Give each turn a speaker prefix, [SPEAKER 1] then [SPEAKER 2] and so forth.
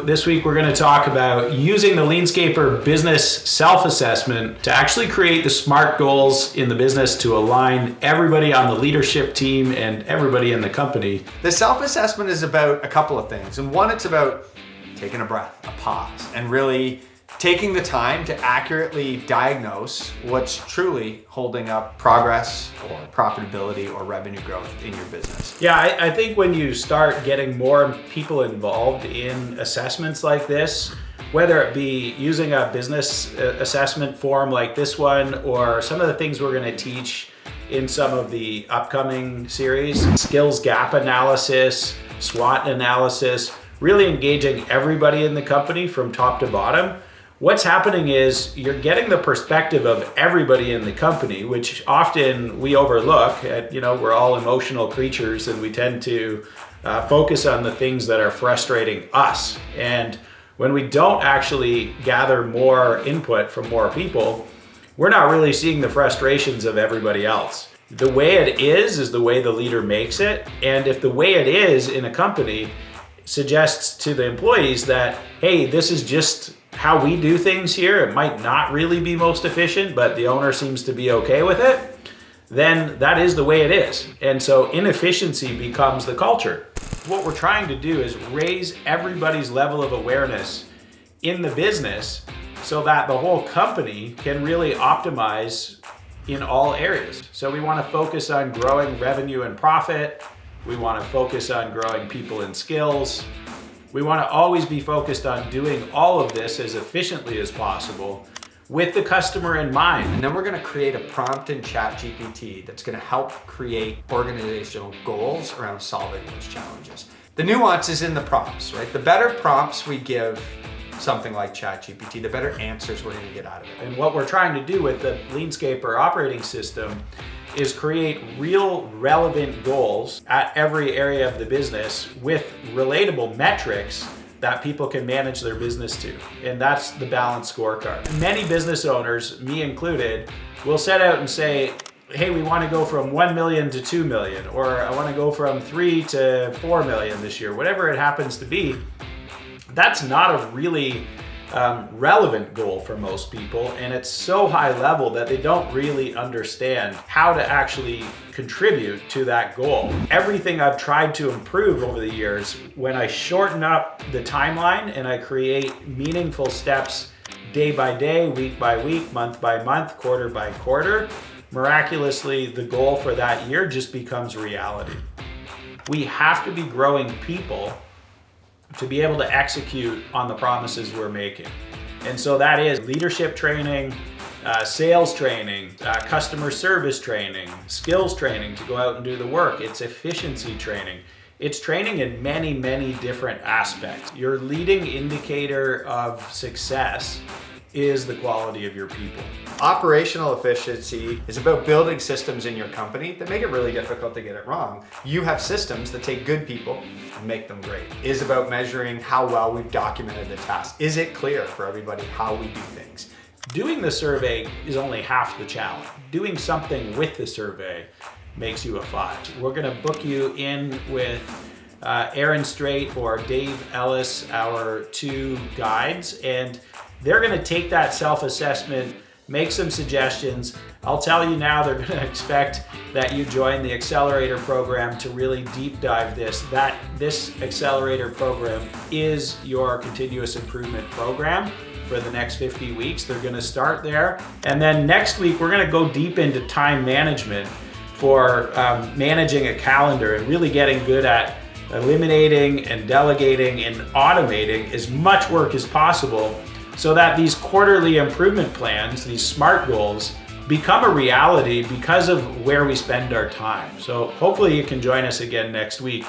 [SPEAKER 1] This week we're going to talk about using the LeanScaper business self-assessment to actually create the SMART goals in the business to align everybody on the leadership team and everybody in the company.
[SPEAKER 2] The self-assessment is about a couple of things. And one, it's about taking a breath, a pause, and really taking the time to accurately diagnose what's truly holding up progress or profitability or revenue growth in your business.
[SPEAKER 1] Yeah, I think when you start getting more people involved in assessments like this, whether it be using a business assessment form like this one, or some of the things we're going to teach in some of the upcoming series, skills gap analysis, SWOT analysis, really engaging everybody in the company from top to bottom. What's happening is you're getting the perspective of everybody in the company, which often we overlook. We're all emotional creatures and we tend to focus on the things that are frustrating us. And when we don't actually gather more input from more people, we're not really seeing the frustrations of everybody else. The way it is the way the leader makes it. And if the way it is in a company suggests to the employees that, hey, this is just how we do things here, it might not really be most efficient, but the owner seems to be okay with it, then that is the way it is. And so inefficiency becomes the culture. What we're trying to do is raise everybody's level of awareness in the business so that the whole company can really optimize in all areas. So we want to focus on growing revenue and profit. We want to focus on growing people and skills. We want to always be focused on doing all of this as efficiently as possible with the customer in mind.
[SPEAKER 2] And then we're going to create a prompt in ChatGPT that's going to help create organizational goals around solving those challenges. The nuance is in the prompts, right? The better prompts we give something like ChatGPT, the better answers we're going to get out of it.
[SPEAKER 1] And what we're trying to do with the LeanScaper operating system is create real relevant goals at every area of the business with relatable metrics that people can manage their business to. And that's the balanced scorecard. Many business owners, me included, will set out and say, hey, we want to go from 1 million to 2 million, or I want to go from 3 to 4 million this year, whatever it happens to be. That's not a really relevant goal for most people, and it's so high level that they don't really understand how to actually contribute to that goal. Everything I've tried to improve over the years, when I shorten up the timeline and I create meaningful steps day by day, week by week, month by month, quarter by quarter, miraculously the goal for that year just becomes reality. We have to be growing people to be able to execute on the promises we're making. And so that is leadership training, sales training, customer service training, skills training to go out and do the work. It's efficiency training. It's training in many, many different aspects. Your leading indicator of success is the quality of your people.
[SPEAKER 2] Operational efficiency is about building systems in your company that make it really difficult to get it wrong. You have systems that take good people and make them great. It is about measuring how well we've documented the task. Is it clear for everybody how we do things?
[SPEAKER 1] Doing the survey is only half the challenge. Doing something with the survey makes you a 5. We're gonna book you in with Aaron Strait or Dave Ellis, our 2 guides, and they're gonna take that self-assessment, make some suggestions. I'll tell you now, they're gonna expect that you join the accelerator program to really deep dive this. This accelerator program is your continuous improvement program for the next 50 weeks. They're gonna start there. And then next week, we're gonna go deep into time management for managing a calendar and really getting good at eliminating and delegating and automating as much work as possible so that these quarterly improvement plans, these SMART goals, become a reality because of where we spend our time. So hopefully you can join us again next week.